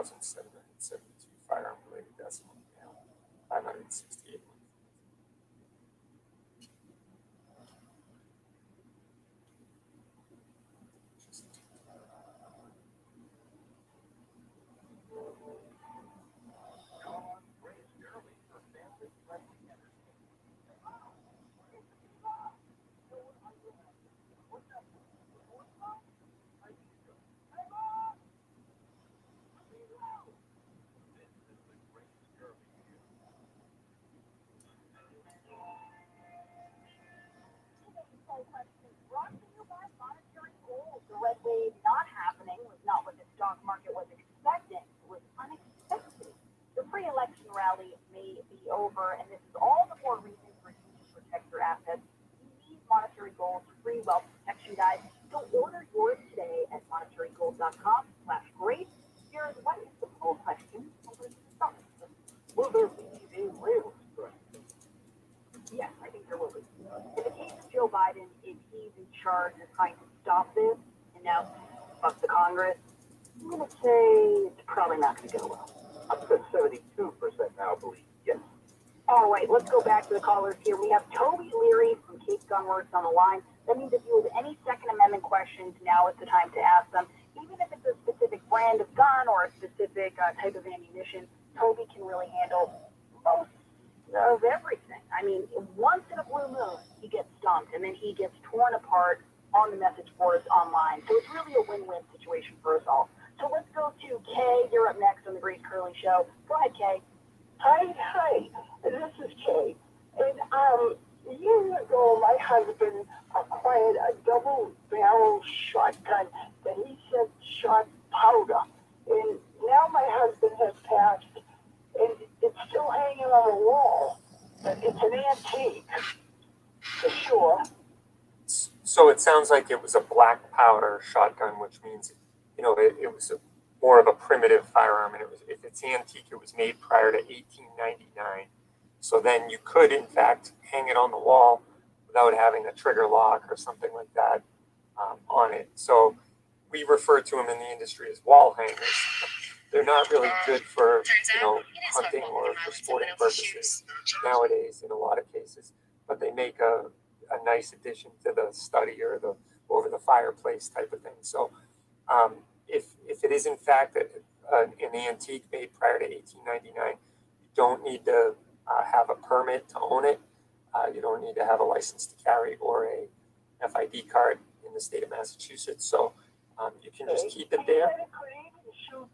1,772 firearm-related deaths among male, 568. The red wave not happening was not what the stock market was expecting. It was unexpected. The pre-election rally may be over, and this is all the more reason for you to protect your assets. You need Monetary Gold's free wealth protection guide. So order yours today at monetarygold.com/great. Here's what is the poll question. Will there be a real threat? Yes, I think there will be. In the case of Joe Biden, if he's in charge of trying to stop this, and now fuck the Congress, I'm going to say it's probably not going to go well. Up to 72% now believe yes. All right, let's go back to the callers here. We have Toby Leary from Cape Gunworks on the line. That means if you have any Second Amendment questions, now is the time to ask them. Even if it's a specific brand of gun or a specific type of ammunition, Toby can really handle most of everything. I mean, once in a blue moon, he gets stumped, and then he gets torn apart on the message boards online. So it's really a win-win situation for us all. So let's go to Kay. You're up next on the Grace Curley Show. Go ahead, Kay. Hi. This is Kay. And years ago, my husband acquired a double-barrel shotgun that he said shot powder. And now my husband has passed, and it's still hanging on the wall. But it's an antique, for sure. So it sounds like it was a black powder shotgun, which means, it was more of a primitive firearm, and if it's antique, it was made prior to 1899. So then you could, in fact, hang it on the wall without having a trigger lock or something like that on it. So we refer to them in the industry as wall hangers. They're not really good for, hunting or for sporting purposes nowadays in a lot of cases, but they make a nice addition to the study or the over the fireplace type of thing. So if it is in fact an antique made prior to 1899, you don't need to have a permit to own it. You don't need to have a license to carry or a FID card in the state of Massachusetts. So you can just keep it there. It could even shoot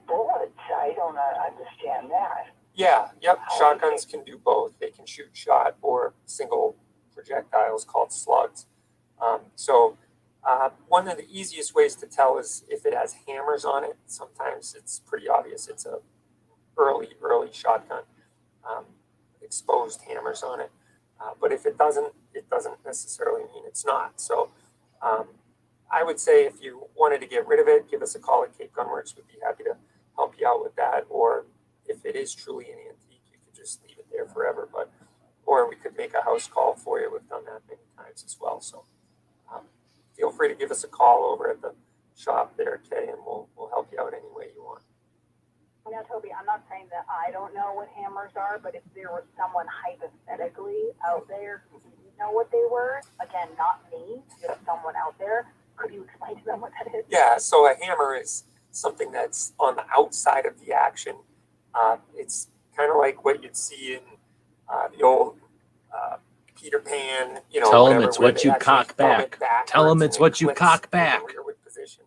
bullets. I don't understand that. Yeah, yep. Shotguns can do both. They can shoot shot or single projectiles called slugs. One of the easiest ways to tell is if it has hammers on it. Sometimes it's pretty obvious it's a early shotgun, exposed hammers on it. But if it doesn't necessarily mean it's not. So I would say if you wanted to get rid of it, give us a call at Cape Gunworks. We'd be happy to help you out with that. Or if it is truly an antique, you could just leave it there forever. Or we could make a house call for you. We've done that many times as well. So feel free to give us a call over at the shop there, Kay, and we'll help you out any way you want. Now, Toby, I'm not saying that I don't know what hammers are, but if there was someone hypothetically out there who didn't know what they were, again, not me, just someone out there, could you explain to them what that is? Yeah, so a hammer is something that's on the outside of the action. It's kind of like what you'd see in the old Peter Pan, Tell them it's what you cock back. Tell them it's what you cock back. Rearward position.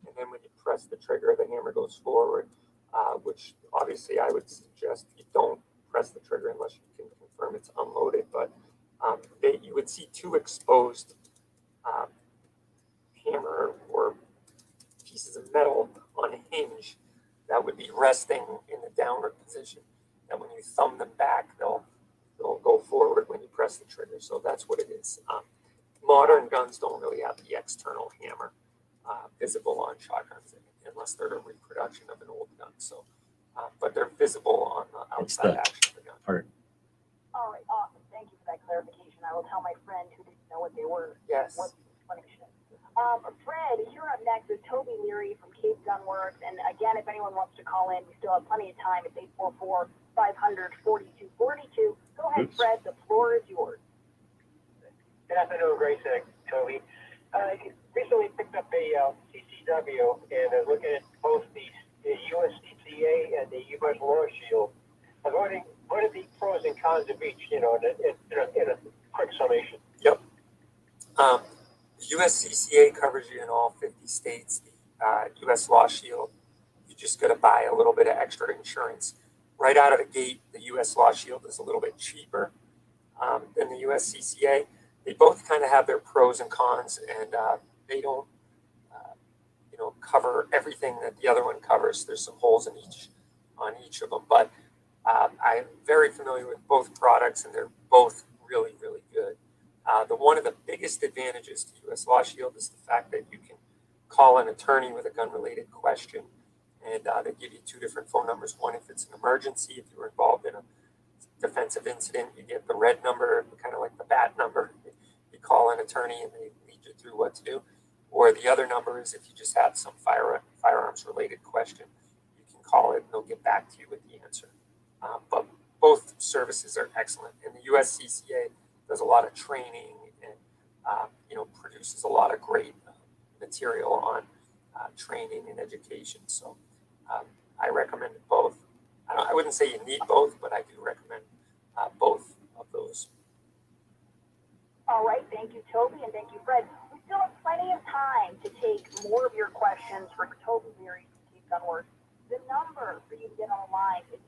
And then when you press the trigger, the hammer goes forward, which obviously I would suggest you don't press the trigger unless you can confirm it's unloaded. But you would see two exposed hammer or pieces of metal on a hinge that would be resting in the downward position. And when you thumb them back, they'll go forward when you press the trigger. So that's what it is. Modern guns don't really have the external hammer visible on shotguns unless they're a reproduction of an old gun. So, but they're visible on the outside action of the gun. Part. All right, awesome. Thank you for that clarification. I will tell my friend who didn't know what they were. Yes. What the explanation is. Fred, you're up next with Toby Leary from Cape Gunworks. And again, if anyone wants to call in, we still have plenty of time. It's 844-500-4242. Go ahead, Oops. Fred. The floor is yours. Good afternoon, Grace and Toby. Recently picked up a CCW and looking at both the USCCA and the US Law Shield. I was wondering, what are the pros and cons of each, in a quick summation? Yep. The USCCA covers you in all 50 states. The US Law Shield, you just got to buy a little bit of extra insurance. Right out of the gate, the US Law Shield is a little bit cheaper than the USCCA. They both kind of have their pros and cons, and they don't, cover everything that the other one covers. There's some holes on each of them, but I'm very familiar with both products, and they're both really, really good. One of the biggest advantages to US Law Shield is the fact that you can call an attorney with a gun-related question, and they give you two different phone numbers. One, if it's an emergency, if you were involved in a defensive incident, you get the red number, kind of like the BAT number. You call an attorney, and they lead you through what to do. Or the other number is if you just have some firearms-related question, you can call it, and they'll get back to you with the answer. But both services are excellent, and the USCCA does a lot of training and produces a lot of great material on training and education. So I recommend both. I wouldn't say you need both, but I do recommend both of those. All right. Thank you, Toby, and thank you, Fred. We still have plenty of time to take more of your questions for Toby Leary from Chief Gunworks. The number for you to get on the line is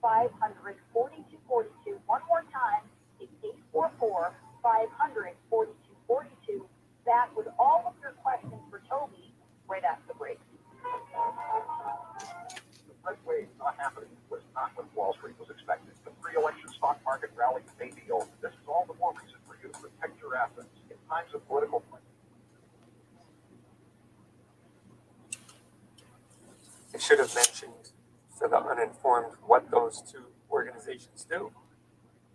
844-500-4242. One more time, it's 844-500-4242. Back with all of your questions for Toby right after the break. The third wave not happening was not what Wall Street was expecting. The pre-election stock market rally may be over. This is all the more reason for you to protect your assets in times of political. I should have mentioned for the uninformed what those two organizations do.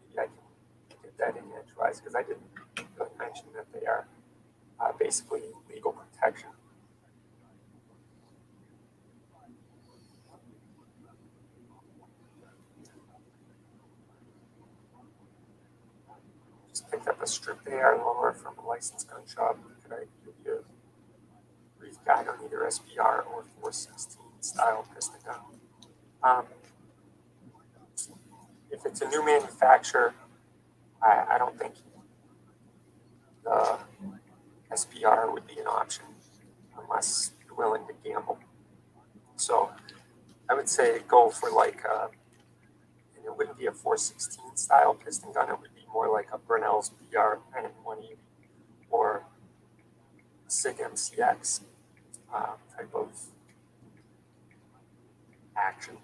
Maybe I can get that in edgewise, because I didn't really mention that they are basically legal protection. Just picked up a strip AR lower from a licensed gun shop. Could I give you a brief guide on either SPR or 416 style pistol gun? If it's a new manufacturer, I don't think the SPR would be an option unless you're willing to gamble. So I would say go for and it wouldn't be a 416 style piston gun. It would be more like a Brunel's PR N180 or a SIG MCX type of action.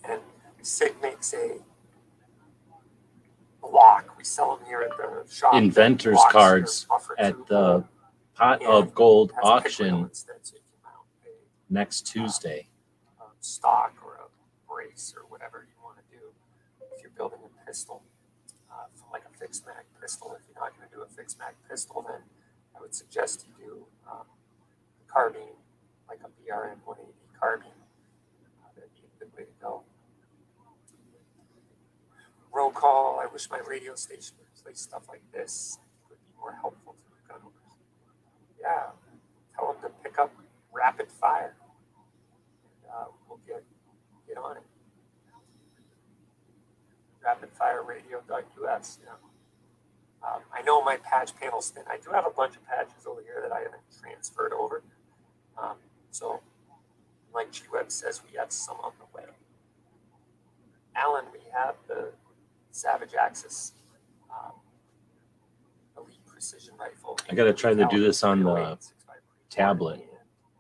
And SIG makes a lock. We sell them here at the shop. Inventors Locks cards your buffer at tube the Pot and of Gold has a pick auction wheel instead, so you can mount next Tuesday. a stock or a brace or whatever you want to do if you're building a pistol, from like a fixed mag pistol. If you're not going to do a fixed mag pistol, then I would suggest you do a carbine, like a BRN 180 carbine. That'd be a good way to go. Roll call. I wish my radio station would play stuff like this. It would be more helpful to the gun owners. Yeah, tell them to pick up rapid fire. And we'll get on it. Rapidfireradio.us. Yeah. I know my patch panel's thin. I do have a bunch of patches over here that I haven't transferred over. So, like G-Web says, we have some on the way. Alan, we have the Savage Axis Elite Precision Rifle. I got to try to do this on the 308, 6.5. tablet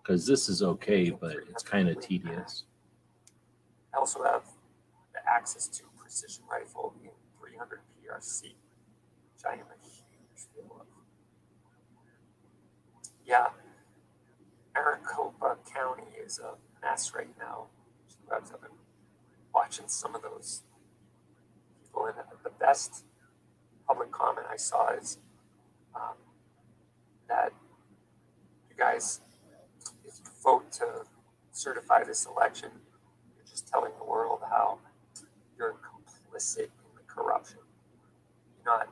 because this is okay, but it's kind of tedious. I also have the Axis 2 Precision Rifle in 300 PRC, which I am a huge fan of. Yeah, Maricopa County is a mess right now. I've been watching some of those people, and the best public comment I saw is that you guys to certify this election, you're just telling the world how you're complicit in the corruption. You're not,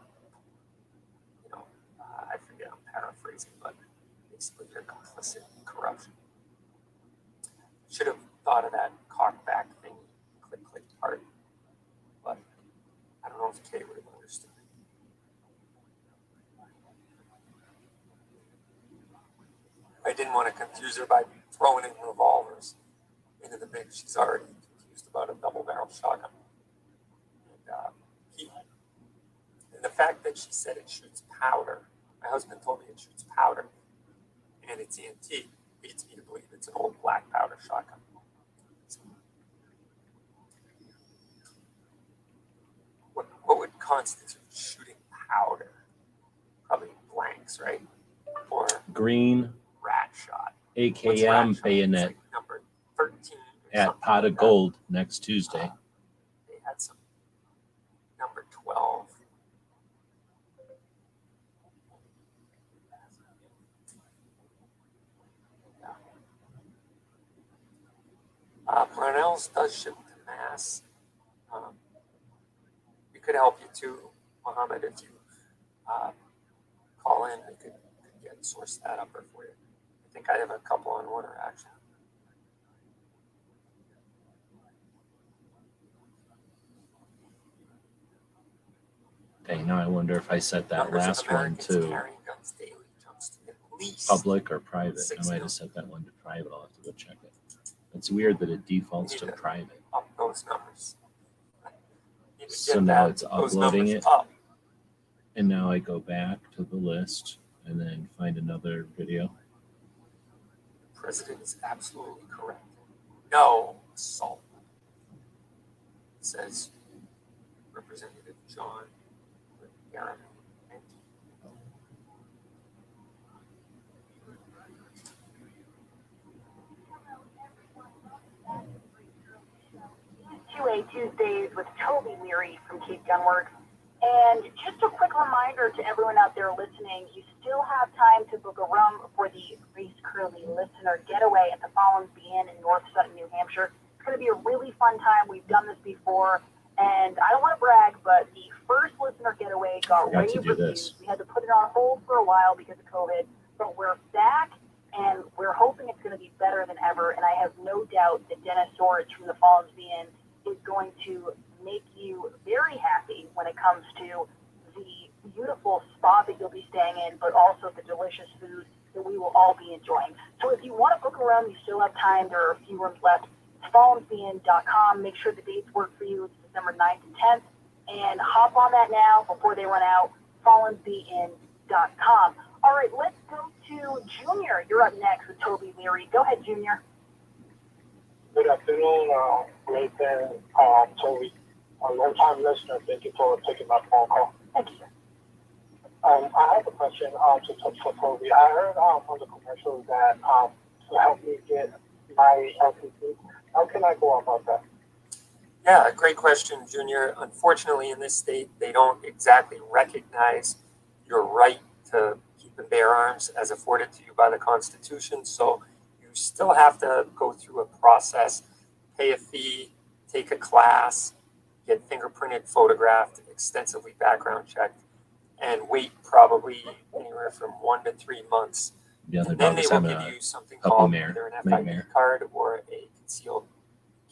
I forget, I'm paraphrasing, but basically you're complicit in corruption. Should have thought of that cockback thing, click part, but I don't know if Kay would have understood. I didn't want to confuse her by throwing in revolvers into the mix. She's already confused about a double-barrel shotgun. And the fact that she said it shoots powder, my husband told me it shoots powder, and it's antique, leads me to believe it's an old black powder shotgun. So, what would constitute shooting powder? Probably blanks, right? Or Green rat shot. What's AKM rat shot? bayonet It's like number 13 or at something Pot of like that. Gold next Tuesday. They had some number 12. Parnell's does ship to Mass. We could help you too, Mohammed, if you call in. We could source that up for you. I think I have a couple on order actually. Okay, now I wonder if I set that Numbers of last one Americans to carrying guns daily jumps to at least public or private. I 6 might million. have set that one to private. I'll have to go check it. It's weird that it defaults to Yeah. private. Up those numbers. Need to So get now that- it's those uploading numbers it. up. And now I go back to the list and then find another video. The president is absolutely correct. No assault. Says Representative John Garrett. QA Tuesdays with Toby Leary from Cape Gunworks. And just a quick reminder to everyone out there listening, you still have time to book a room for the Grace Curley Listener Getaway at the Follensby Inn in North Sutton, New Hampshire. It's going to be a really fun time. We've done this before. And I don't want to brag, but the first Listener Getaway got Forgot to rave do reviews. this. We had to put it on hold for a while because of COVID, but we're back. And we're hoping it's going to be better than ever. And I have no doubt that Dennis Sorge from the Follensby Inn is going to make you very happy when it comes to the beautiful spa that you'll be staying in, but also the delicious food that we will all be enjoying. So if you want to book a room, you still have time. There are a few rooms left. It's FollensbyInn.com. Make sure the dates work for you. It's December 9th and 10th. And hop on that now before they run out. FollensbyInn.com. All right, let's go to Junior. You're up next with Toby Leary. Go ahead, Junior. Good afternoon, Nathan, Toby, a long-time listener. Thank you for taking my phone call. Thank you, sir. I have a question to touch for Toby. I heard on the commercial that to help me get my LTC. How can I go about that? Yeah, great question, Junior. Unfortunately, in this state, they don't exactly recognize your right to keep and bear arms as afforded to you by the Constitution. So you still have to go through a process, pay a fee, take a class, get fingerprinted, photographed, extensively background checked, and wait probably anywhere from 1 to 3 months. The other And then day they was will on give a you something puppy called mare, either an nightmare. FID card or a concealed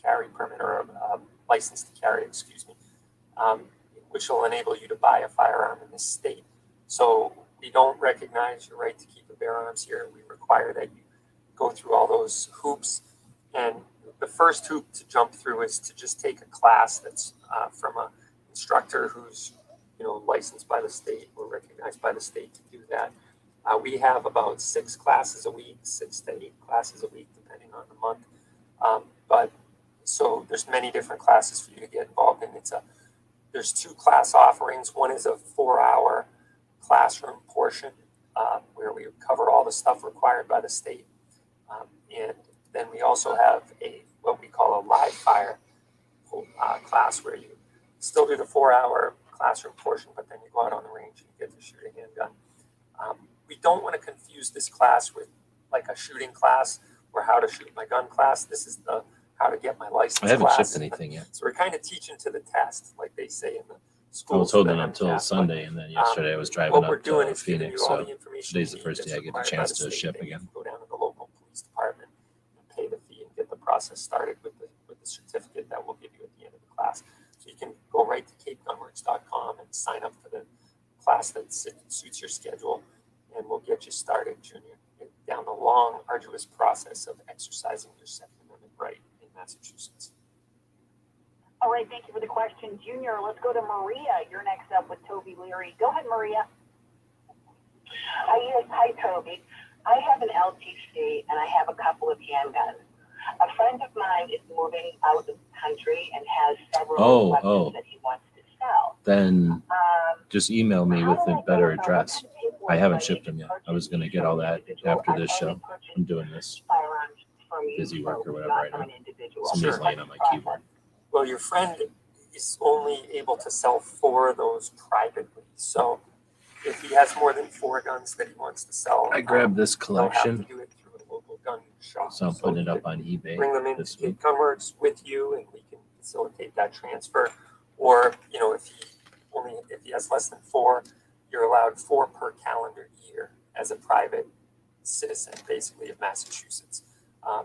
carry permit or a license to carry, which will enable you to buy a firearm in this state. So we don't recognize your right to keep and bear arms here. We require that you go through all those hoops. And the first hoop to jump through is to just take a class that's from an instructor who's licensed by the state or recognized by the state to do that. We have about 6 classes a week, 6 to 8 classes a week, depending on the month. But so there's many different classes for you to get involved in. There's 2 class offerings. One is a 4-hour classroom portion where we cover all the stuff required by the state. And then we also have what we call a live fire class where you still do the 4-hour classroom portion, but then you go out on the range and you get to shoot a handgun. We don't want to confuse this class with like a shooting class where for how to shoot my gun class. This is the how to get my license I haven't class. shipped anything yet. So we're kind of teaching to the test, like they say in the I schools. was holding for until MCAS. Sunday, and then yesterday I was driving What we're up doing to is giving Phoenix. you all So the information today's the you need first that's day I get the required by chance the to state. ship Then you again. can go down to the local police department and pay the fee and get the process started with the certificate that we'll give you at the end of the class. So you can go right to capegunworks.com and sign up for the class that suits your schedule, and we'll get you started, Junior, down the long, arduous process of exercising your Second Amendment right in Massachusetts. All right, thank you for the question, Junior. Let's go to Maria. You're next up with Toby Leary. Go ahead, Maria. Hi, Toby. I have an LTC and I have a couple of handguns. A friend of mine is moving out of the country and has several weapons that he wants to sell. Then just email me with a better address. I haven't shipped them yet. I was going to get all that after this show. I'm doing this busy work or whatever right now. Somebody's laying on my keyboard. Well, your friend is only able to sell 4 of those privately. So if he has more than 4 guns that he wants to sell, I grabbed this he'll have to collection, do it through a local gun shop. so I'm putting it up on eBay Bring them this into week. Gunworks with you, and we can facilitate that transfer. Or if he has less than 4, you're allowed 4 per calendar year as a private citizen, basically, of Massachusetts.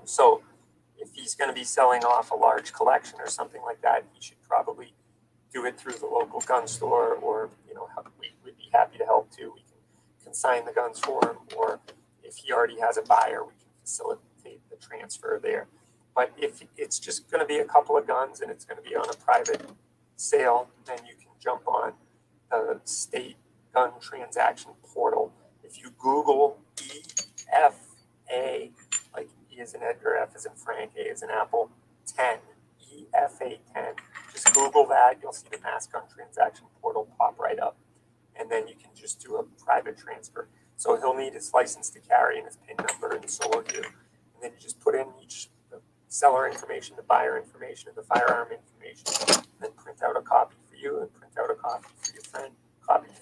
So if he's going to be selling off a large collection or something like that, he should probably do it through the local gun store, or we'd be happy to help too. We can consign the guns for him, or if he already has a buyer, we can facilitate the transfer there. But if it's just going to be a couple of guns and it's going to be on a private sale, then you can jump on the state gun transaction portal. If you Google EFA, like E as in Edgar, F as in Frank, A as in Apple, 10, EFA 10, just Google that. You'll see the Mass Gun Transaction portal pop right up. And then you can just do a private transfer. So he'll need his license to carry and his PIN number, and so will you. And then you just put in each the seller information, the buyer information, and the firearm information, and then print out a copy for you and print out a copy for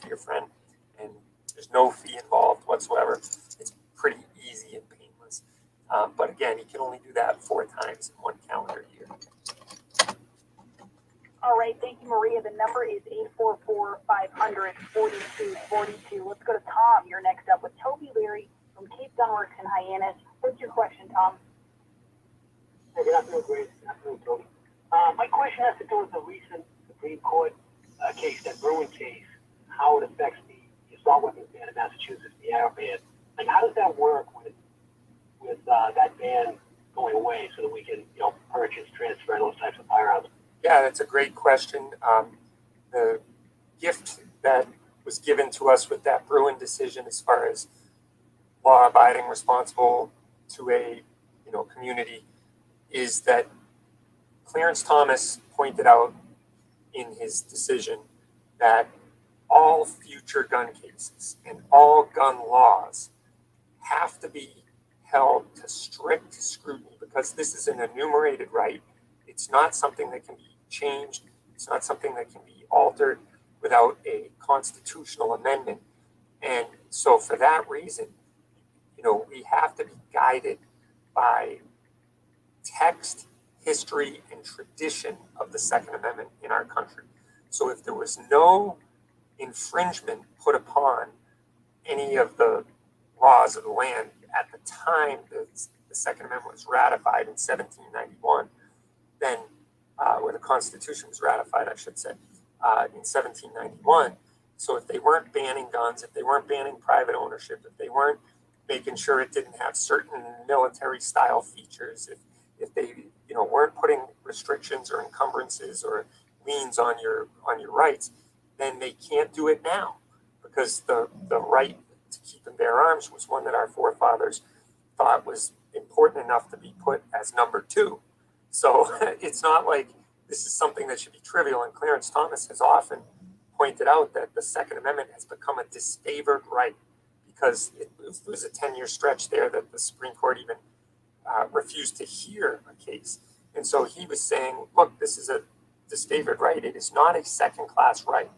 your friend, and there's no fee involved whatsoever. It's pretty easy and painless. But again, you can only do that 4 times in 1 calendar year. All right, thank you, Maria. The number is 844-500-4242. Let's go to Tom. You're next up with Toby Leary from Cape Gunworks in Hyannis. What's your question, Tom? Hey, good afternoon, Grace. Good afternoon, Tony. My question has to do with the recent Supreme Court case, that Bruin case, how it affects the assault weapons ban in Massachusetts, the AR ban. Like, how does that work with that ban going away, so that we can, purchase, transfer those types of firearms? Yeah, that's a great question. The gift that was given to us with that Bruin decision, as far as law-abiding, responsible to a community, is that Clarence Thomas pointed out in his decision that all future gun cases and all gun laws have to be held to strict scrutiny, because this is an enumerated right. It's not something that can be changed. It's not something that can be altered without a constitutional amendment. And so for that reason, we have to be guided by text, history, and tradition of the Second Amendment in our country. So if there was no infringement put upon any of the laws of the land at the time the Second Amendment was ratified in 1791, then or the Constitution was ratified, I should say, in 1791. So if they weren't banning guns, if they weren't banning private ownership, if they weren't making sure it didn't have certain military style features, if they weren't putting restrictions or encumbrances or liens on your rights, then they can't do it now, because the right to keep and bear arms was one that our forefathers thought was important enough to be put as number 2. So it's not like this is something that should be trivial. And Clarence Thomas has often pointed out that the Second Amendment has become a disfavored right, because it was a 10-year stretch there that the Supreme Court even refused to hear a case. And so he was saying, look, this is a disfavored right. It is not a second-class right.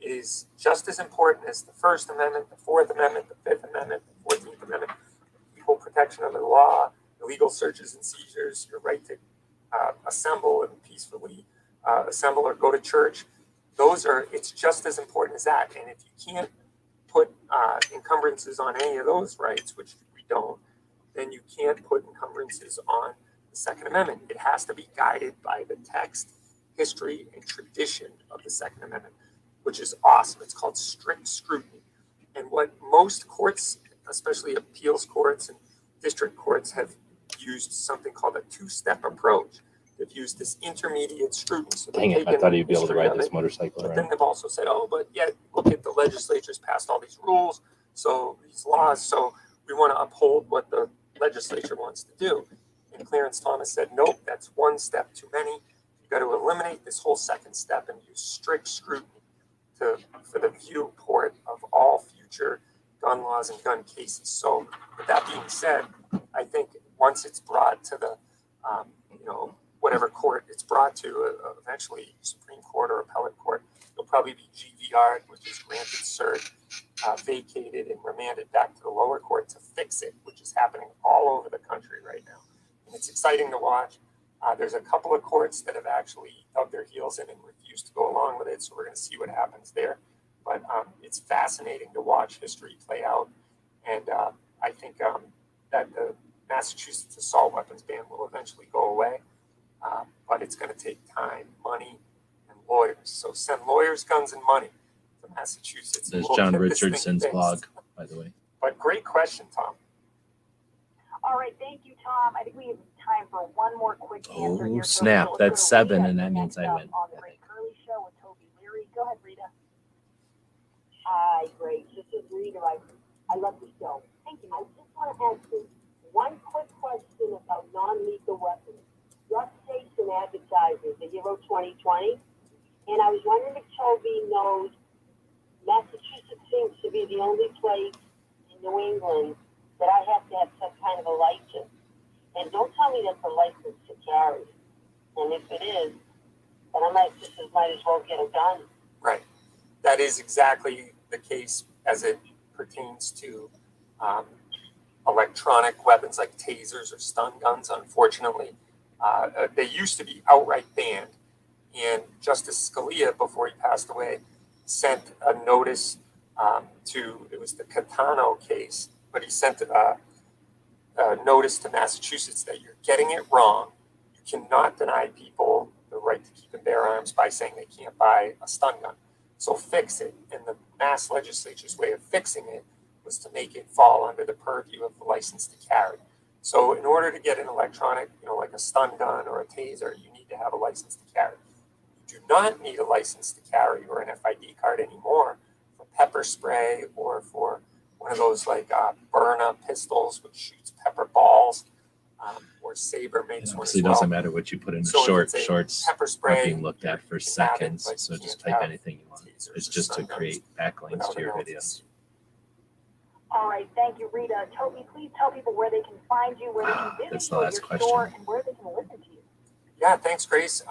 It is just as important as the First Amendment, the Fourth Amendment, the Fifth Amendment, the 14th Amendment, equal protection under the law, the illegal searches and seizures, your right to assemble and peacefully assemble or go to church. It's just as important as that. And if you can't put encumbrances on any of those rights, which we don't, then you can't put encumbrances on the Second Amendment. It has to be guided by the text, history, and tradition of the Second Amendment, which is awesome. It's called strict scrutiny. And what most courts, especially appeals courts and district courts, have used something called a two-step approach. They've used this intermediate scrutiny. So Dang it, I thought he'd be able to ride this motorcycle But around. then they've also said, oh, but yet look at the legislature's passed all these rules, so these laws, so we want to uphold what the legislature wants to do. And Clarence Thomas said, nope, that's one step too many. You've got to eliminate this whole second step and use strict scrutiny for the viewport of all future gun laws and gun cases. So with that being said, I think once it's brought to the, whatever court it's brought to, eventually Supreme Court or appellate court, it'll probably be GVR, which is granted cert, vacated and remanded back to the lower court to fix it, which is happening all over the country right now. And it's exciting to watch. There's a couple of courts that have actually dug their heels in and refused to go along with it, so we're going to see what happens there. But it's fascinating to watch history play out. And I think that the Massachusetts assault weapons ban will eventually go away. But it's going to take time, money, and lawyers. So send lawyers, guns, and money to Massachusetts. There's We'll John get this thing Richardson's fixed. blog, by the way. But great question, Tom. All right, thank you, Tom. I think we have time for one more quick answer Oh, here. snap. So That's Rita 7, and that means next I up win. On the Ray Curley Show with Toby Leary. Go ahead, Rita. Hi, Grace. This is Rita. I love the show. Thank you. I just want to ask you one quick question about non-lethal weapons. Drug station advertisers, the Hero 2020, and I was wondering if Toby knows Massachusetts seems to be the only place in New England that I have to have some kind of a license. And don't tell me that's a license to carry. And if it is, then I might as well get a gun. Right. That is exactly the case as it pertains to electronic weapons like tasers or stun guns, unfortunately. They used to be outright banned. And Justice Scalia, before he passed away, sent a notice it was the Catano case, but he sent a notice to Massachusetts that you're getting it wrong. You cannot deny people the right to keep and bear arms by saying they can't buy a stun gun. So fix it. And the Mass legislature's way of fixing it was to make it fall under the purview of the license to carry. So in order to get an electronic, like a stun gun or a taser, you need to have a license to carry. You do not need a license to carry or an FID card anymore for pepper spray or for one of those Byrna pistols, which shoots pepper balls, or Saber makes It one as obviously well. doesn't matter what you put in the So if shorts. it's a Shorts pepper are spray, being looked at for you can have it, seconds, but so you just can't type have anything you want. tasers It's or just to stun guns create backlinks without to your a video. notice. All right, thank you, Rita. Toby, please tell people where they can find you, where they can visit That's you the at last your question. store, and where they can listen to you. Yeah, thanks, Grace.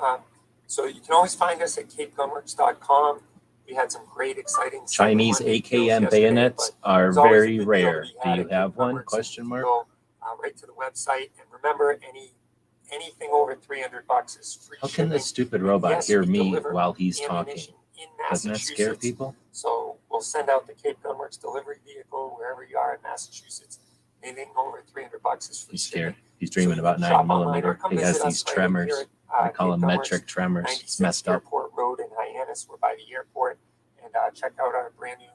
So you can always find us at capegunworks.com. We had some great, exciting Chinese Sunday AKM yesterday, bayonets but are there's always a very good deal rare. to be Do had you at have Cape one? Gunworks. Question mark. Go right to the website, and remember, anything over $300 is free How can shipping. this stupid robot Yes, hear we me deliver while he's talking? ammunition in Doesn't that scare Massachusetts. people? So we'll send out the Cape Gunworks delivery vehicle wherever you are in Massachusetts. Anything over $300 is free He's shipping. scared. He's dreaming So about you can shop 9mm. online or come He has visit these us right tremors. here I at, call them Cape Gunworks, metric tremors. It's 96 messed up. Airport Road in Hyannis. We're by the airport. And check out our brand new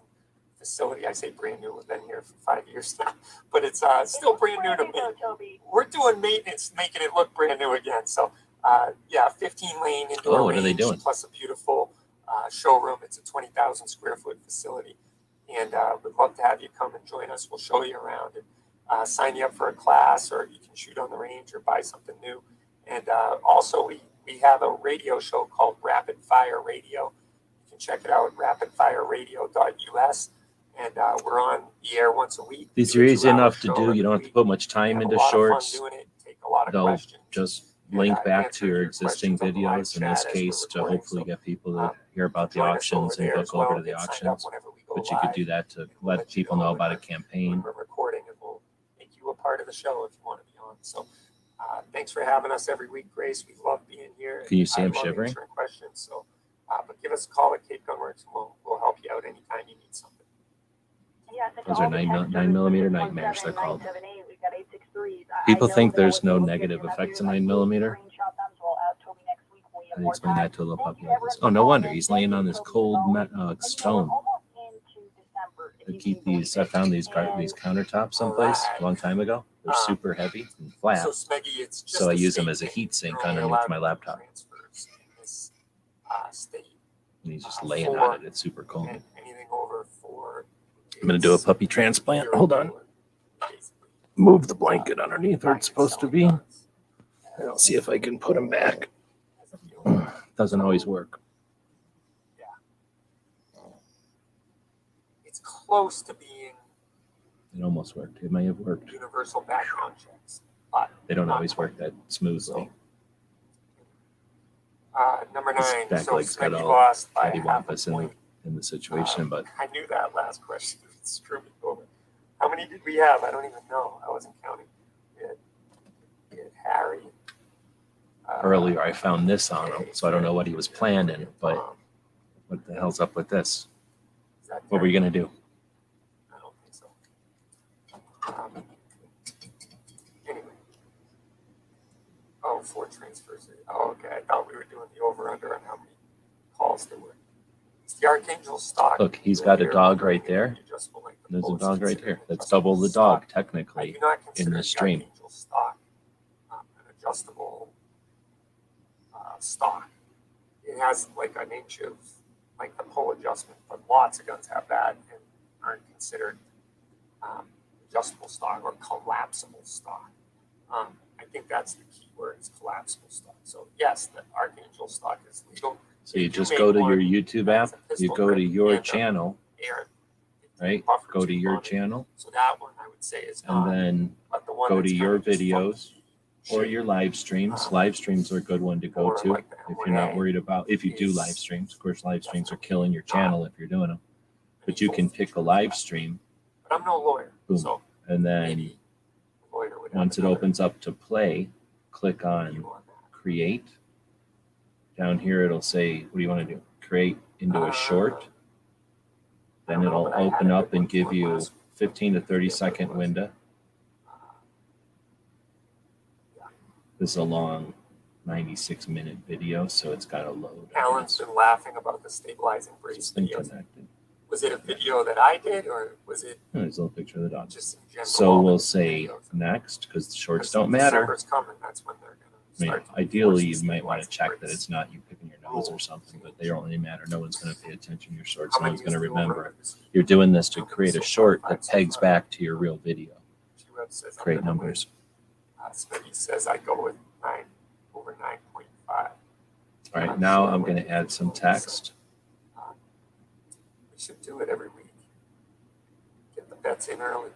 facility. I say brand new. We've been here for 5 years now. But it's still brand new to me. though, Toby. We're doing maintenance, making it look brand new again. So, 15-lane indoor Oh, what are they range, doing? plus a beautiful showroom. It's a 20,000 square foot facility. And we'd love to have you come and join us. We'll show you around and sign you up for a class, or you can shoot on the range or buy something new. And also, we have a radio show called Rapid Fire Radio. You can check it out at rapidfireradio.us. And we're on the air once a week. These Do are a easy 2-hour enough to show do. every You don't have to week. put much We time have into a lot shorts. of fun doing it. Take a lot of They'll questions. just And, link back answer to your your existing questions on the live videos in this chat as we're case to recording. hopefully So, get people to hear about the join us over auctions and there book as well. over to the Get signed up auctions. whenever we go But you could live. do that to We'll let people know when about a we're- campaign. when we're recording, and we'll make you a part of the show if you want to be on. So thanks for having us every week, Grace. We love being here. Can you see I him love shivering? answering questions. So, but give us a call at Cape Gunworks and we'll help you out anytime you need something. Yes, and Those to are all the 9mm texters, nightmares, they're called. 978, we've got 863s. People know think that there's was no able to negative get your effects of messages. I 9mm. screenshot them, so I'll ask Toby next week when we have I more explain time. that to a little Thank puppy you, like this. everyone, Oh, no for wonder calling he's in. laying Thank on you, this Toby, cold as always. stone. And, we're almost into December, if I you keep can believe these. I it. found these And countertops someplace a long time ago. They're super heavy and flat, So Smeggy, it's just so I a use them state as a thing. heat sink You're only underneath allowed my to do laptop. transfers in this state. And he's just laying on it. It's super cool. And anything over 4. I'm gonna do a puppy transplant. Hold on. Move the blanket underneath where it's supposed to be. And I'll see if I can put him back. Doesn't always work. It's close to being It almost worked. It may have worked. universal background checks, but They don't always work that smoothly. number His 9. back So legs got Smeggy all lost by half a cattywampus point. in the situation, but I knew that last question. It screwed me over. How many did we have? I don't even know. I wasn't counting. We had Harry. earlier I found this on him, so I don't know what he was planning, but Um, what the hell's up with this? is that What were you Terry? gonna do? I don't think so. Anyway. Oh, 4 transfers. Oh, okay. I thought we were doing the over-under on how many calls there were. It's the Archangel stock. Look, he's got a dog right there. Adjustable length of There's a post dog right considered here. That's adjustable double the stock. dog, I technically. do not consider this the stream. Archangel stock an adjustable stock. It has like an inch of like the pull adjustment, but lots of guns have that and aren't considered adjustable stock or collapsible stock. I think that's the key word is collapsible stock. So yes, the Archangel stock is legal. So you If just make go to your one YouTube that's app, a pistol you go grip to your and a channel, air right? buffer Go to tube your on it. channel, So that one I would say is not. and then But the one go that's to kinda your just videos funky or shape, your live streams. Live streams are a good one to go or to like the if you're not M1A worried about, if you do is live streams. Of course, live streams are killing your channel if you're doing them. But you can pick a live stream, But I'm no lawyer, Boom. so and then maybe a lawyer would have once it another opens up to play, click on view on that. create. Down here, it'll say, what do you want to do? Create into a short. Then I don't know, it'll but I had open a up good and one give for you last week. 15 to 30 second window. This is a long 96-minute video, so it's got to load. Alan's been laughing about the stabilizing brace It's been videos. connected. Was it a video that I did, or was it There's a little picture of the dog. just in general? So all we'll the say videos? next, because the shorts Because don't matter. December's coming, that's when they're I gonna mean, start. to ideally, enforce you the might want to stabilizing check that brace. it's not you picking your nose or something, but they don't really matter. No one's going to pay attention to your shorts. How No many one's going to is the remember. over-under this week? You're doing this to create a short that pegs back to your real video. G-Web says I'm Great gonna win. numbers. Smitty says I go with 9 over 9.5. All right, now I'm going to add some text. We should do it every week. Get the bets in early.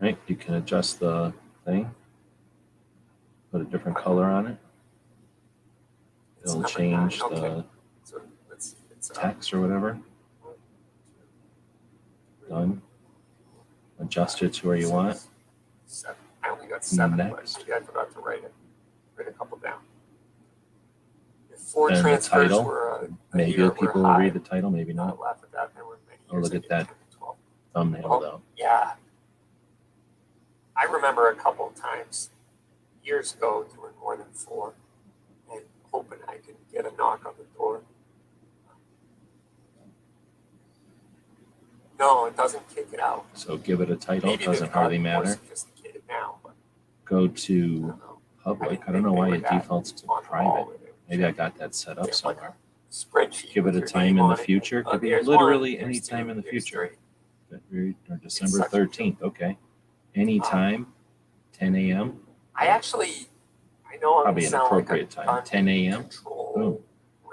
Right, you can adjust the thing. Put a different color on it. It's It'll number change 9. the Okay. So let's see. It's text or whatever. Done. Adjust it to where you want. 7. I only got 7, but Next. maybe I forgot to write it. Write a couple down. If 4 And the transfers title. were a Maybe year, people we're will high. read the title, maybe Not not. laugh at that. There were many Oh, years look I at did that 10 to 12. Thumbnail Oh, though. yeah. I remember a couple of times years ago doing more than 4 and hoping I could get a knock on the door. No, it doesn't kick it out. So give it a title. Maybe Doesn't they've hardly gotten more matter. sophisticated now, but Go I to don't know. public. I don't know why it defaults to On private. all of it. Maybe I got that set They up have like somewhere. a spreadsheet. Give it with a your time name in the on it. future. Could be Here's literally one, any here's time two, in the here's future. three. February or December such a 13th. Okay. Anytime, 10 a.m. I actually, I know I'm Probably an gonna sound like a appropriate time. gun 10 a.m. control Boom.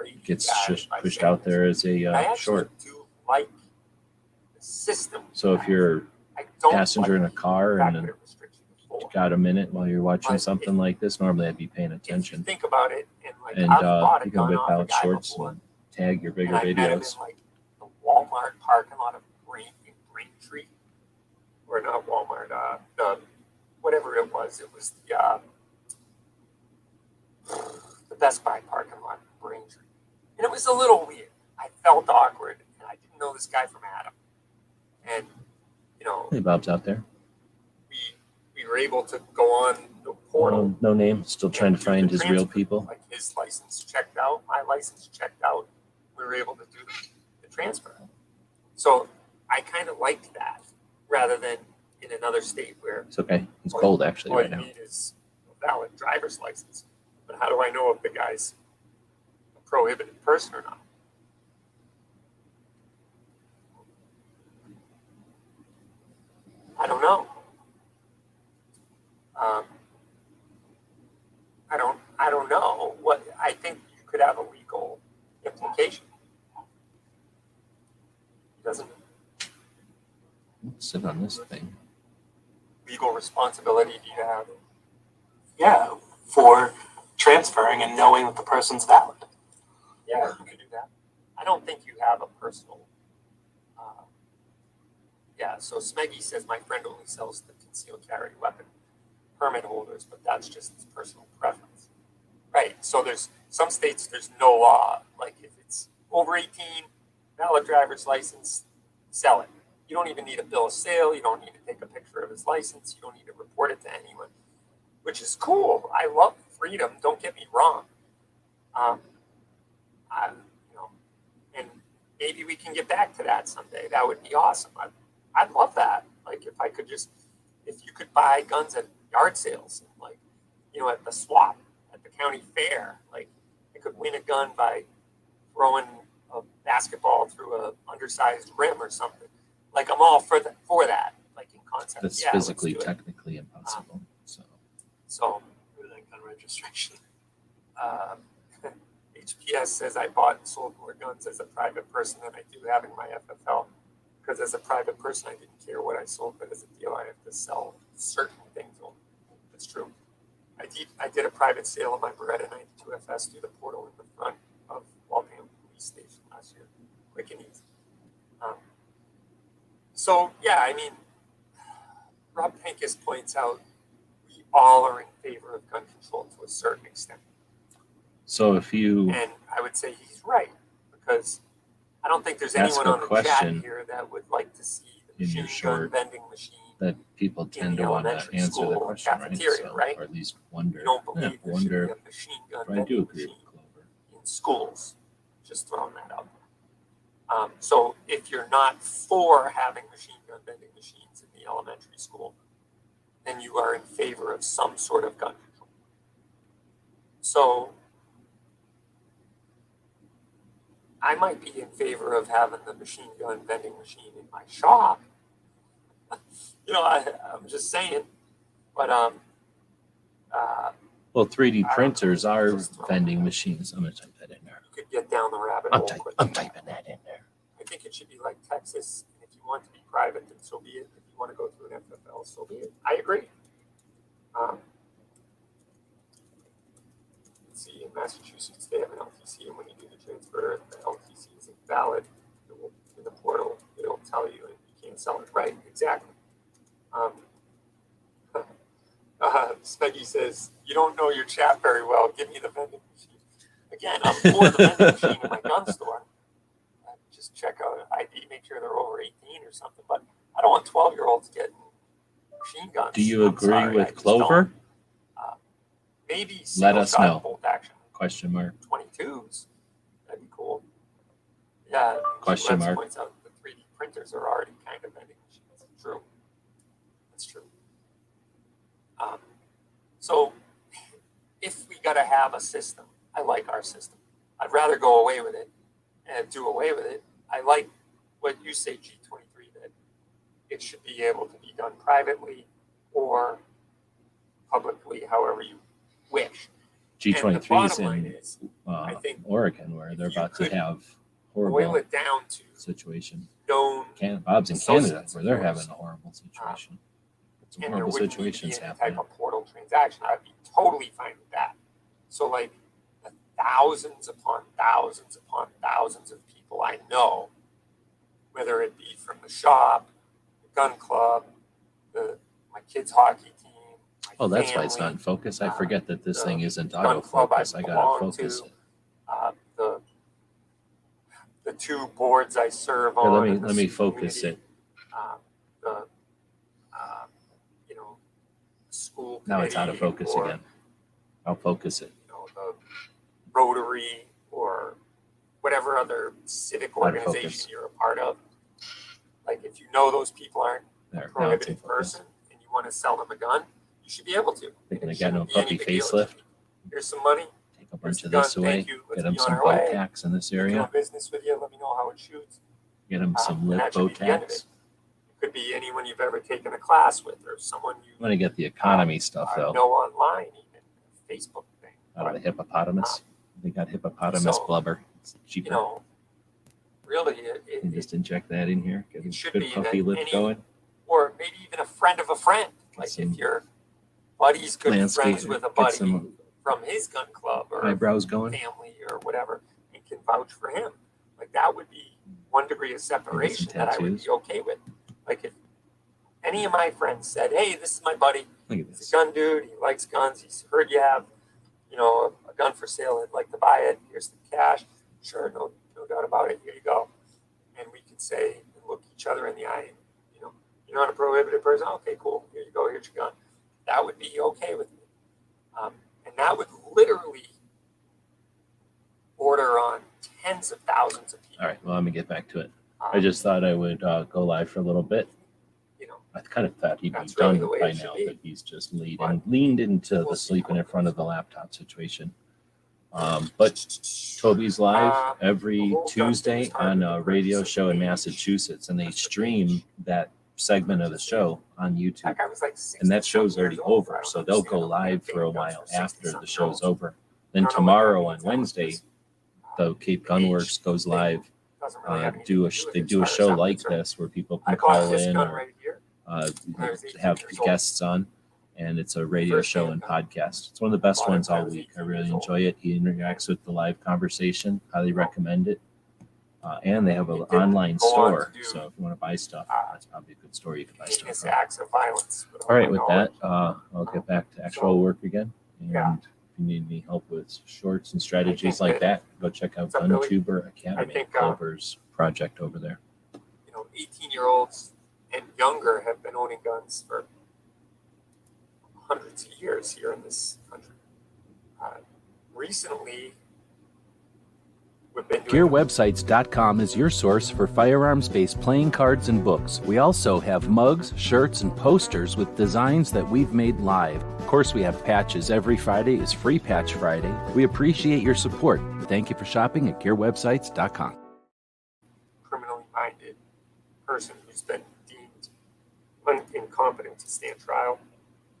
rage Gets guy just by pushed saying out there as a this. I actually short. do like the system. So if you're I don't passenger like in a car the fact and that then it restricts you to 4. got a minute while you're watching But something like this, normally I'd be paying If you attention. think about it, and like And I've bought a you can gun whip off a out guy shorts before, and tag your bigger and I met him in videos. like the Walmart parking lot of Braintree, or not Walmart, the whatever it was the Best Buy parking lot in Braintree. And it was a little weird. I felt awkward, and I didn't know this guy from Adam. And, you know, Hey, Bob's out there. we were able to go on the portal. No name. Still trying to and do find the his real transfer. people. Like his license checked out, my license checked out. We were able to do the transfer. So I kind of liked that rather than in another state where It's okay. He's cold actually all right you now. need is a valid driver's license. But how do I know if the guy's a prohibited person or not? I don't know. I don't know. What I think you could have a legal implication. Doesn't Sit on this thing. legal responsibility do you have? Yeah, for transferring and knowing that the person's valid. Yeah, you could do that. I don't think you have a personal. Yeah, so Smeggy says my friend only sells the concealed carry weapon permit holders, but that's just his personal preference. Right. So there's some states there's no law. Like if it's over 18, valid driver's license, sell it. You don't even need a bill of sale. You don't need to take a picture of his license. You don't need to report it to anyone, which is cool. I love freedom. Don't get me wrong. And maybe we can get back to that someday. That would be awesome. I'd love that. Like if you could buy guns at yard sales, like, at the swap, at the county fair, like I could win a gun by throwing a basketball through a undersized rim or something. Like I'm all for that, like in concept. That's Yeah, let's physically do it. technically impossible. So Gun registration. HPS says I bought and sold more guns as a private person than I do having my FFL. Because as a private person, I didn't care what I sold, but as a dealer, I have to sell certain things only. That's true. I did a private sale of my Beretta 92 FS through the portal in the front of Waltham Police Station last year. Quick and easy. So, yeah, I mean, Rob Pincus points out we all are in favor of gun control to a certain extent. So if you And I would say he's right, because I don't think there's Ask anyone a on the question chat here that would like to see the in your machine gun short vending machine. that people tend the to want to elementary answer the school question, right? cafeteria, So, right? or at least wonder. You don't Yeah, believe there should be wonder. a machine gun But I do vending agree machine with Clover. in schools. Just throwing that out there. So if you're not for having machine gun vending machines in the elementary school, then you are in favor of some sort of gun control. So I might be in favor of having the machine gun vending machine in my shop. I'm just saying. But Well, 3D I- printers are just throw vending it out. machines. I'm gonna type that in there. you could get down the rabbit hole quickly. I'm typing that in there. I think it should be like Texas. And if you want to be private, then so be it. If you want to go through an FFL, so be it. I agree. Let's see, in Massachusetts, they have an LTC, and when you do the transfer, the LTC isn't valid. In the portal, it'll tell you, and you can't sell it. Right, exactly. Speggy says, you don't know your chat very well. Give me the vending machine. Again, I'm for the vending machine in my gun store. Just check out an ID, make sure they're over 18 or something. But I don't want 12-year-olds getting machine guns. Do you I'm agree sorry, I with just Clover? don't. Maybe Let single us shot know. bolt action Question mark. 22s. That'd be cool. Yeah. Question Let's mark. points out the 3D printers are already kind of vending machines. True. That's true. So if we got to have a system, I like our system. I'd rather go away with it and do away with it. I like what you say, G23, that it should be able to be done privately or publicly, however you wish. And the G23 is bottom line in is, I think Oregon, where they're if you about to could have boil horrible it down to situation. known, Bob's in Canada, associates where they're of yours. having a horrible situation. Some and there horrible wouldn't need to be situations any type happening. of portal transaction, I'd be totally fine with that. So like the thousands upon thousands upon thousands of people I know, whether it be from the shop, the gun club, kids hockey team. My Oh, that's why it's not family, in focus. I forget that this thing isn't gun club I autofocus. I gotta belong focus to. it. The two boards I serve Here, on. let me focus it. The school Now it's out of committee focus or, again. I'll focus it. the Rotary or whatever other civic Out of organization focus. you're a part of. Like if you know those people aren't There, a now it's in prohibited focus. person and you want to sell them a gun, you should be able to. Thinking It of getting a shouldn't be any puppy big deal. facelift. Here's some money. Take a Here's bunch the of gun. this away. Thank you. Let's Get him be on some our bow way. tacks in this Doing area. business with you. Let me know how it shoots. Get him some And lit that bow should be the end of tacks. it. It could be anyone you've ever taken a class with or someone you I'm gonna get the economy stuff though. know online, even Facebook thing. Out of the hippopotamus. They got hippopotamus So, blubber. It's You cheaper. know, really, You can just inject that in here. Get it a should good be puppy that lip any- going. or maybe even a friend of a friend. Like Some if your buddy's good Landscape. friends with a Get buddy some from his gun club or eyebrows going. family or whatever, and can vouch for him. Like that would be one degree of separation that I would tattoos. be okay with. Like if any of my friends said, "Hey, this is my buddy. Look at He's this. a gun dude. He likes guns. He's heard you have, a gun for sale. I'd like to buy it. Here's the cash. Sure, no doubt about it. Here you go." And we could say and look each other in the eye. And, you're not a prohibited person. Okay, cool. Here you go. Here's your gun. That would be okay with me. And that would literally border on tens of thousands of people. All right. Well, let me get back to it. I just thought I would go live for a little bit. I kind of thought he'd be That's really done the way by it should now, be. but he's just leaned into We'll the see sleeping how in it front goes. of the laptop situation. But Toby's live every the whole gun Tuesday thing started on with a the radio purchase of show in the page. Massachusetts, and they That's the stream page. that segment of the show on YouTube. That guy was like And that 60 show's something already years old. I over, don't so they'll go understand how live they for a make guns while for 60 after the something show's years. over. I Then don't know what that tomorrow on means. That was Wednesday, just, the Cape page Gunworks goes thing live. doesn't really have anything They to with it do a as far as show I'm like concerned. this where people I can bought call this in gun or right here. uh, when I was 18 have years old. guests on, and it's a radio First show and handgun. podcast. It's one of the best Bought it ones when I all was week. I 18 really years old. enjoy it. He interacts with the live conversation. Highly recommend it. And they have an It didn't online go on store, to do, so if you want to buy stuff, that's probably a good store you can buy stuff heinous from. acts of violence. All right, with that, I'll get back to actual work again. And Yeah. if you need any help with shorts and strategies think like that, go check out What's up, Billy? GunTuber Academy, think, Clover's project over there. 18-year-olds and younger have been owning guns for hundreds of years here in this country. Recently, we've been doing GearWebsites.com is your source for firearms-based playing cards and books. We also have mugs, shirts, and posters with designs that we've made live. Of course, we have patches. Every Friday is Free Patch Friday. We appreciate your support. Thank you for shopping at GearWebsites.com. criminally minded person who's been deemed incompetent to stand trial.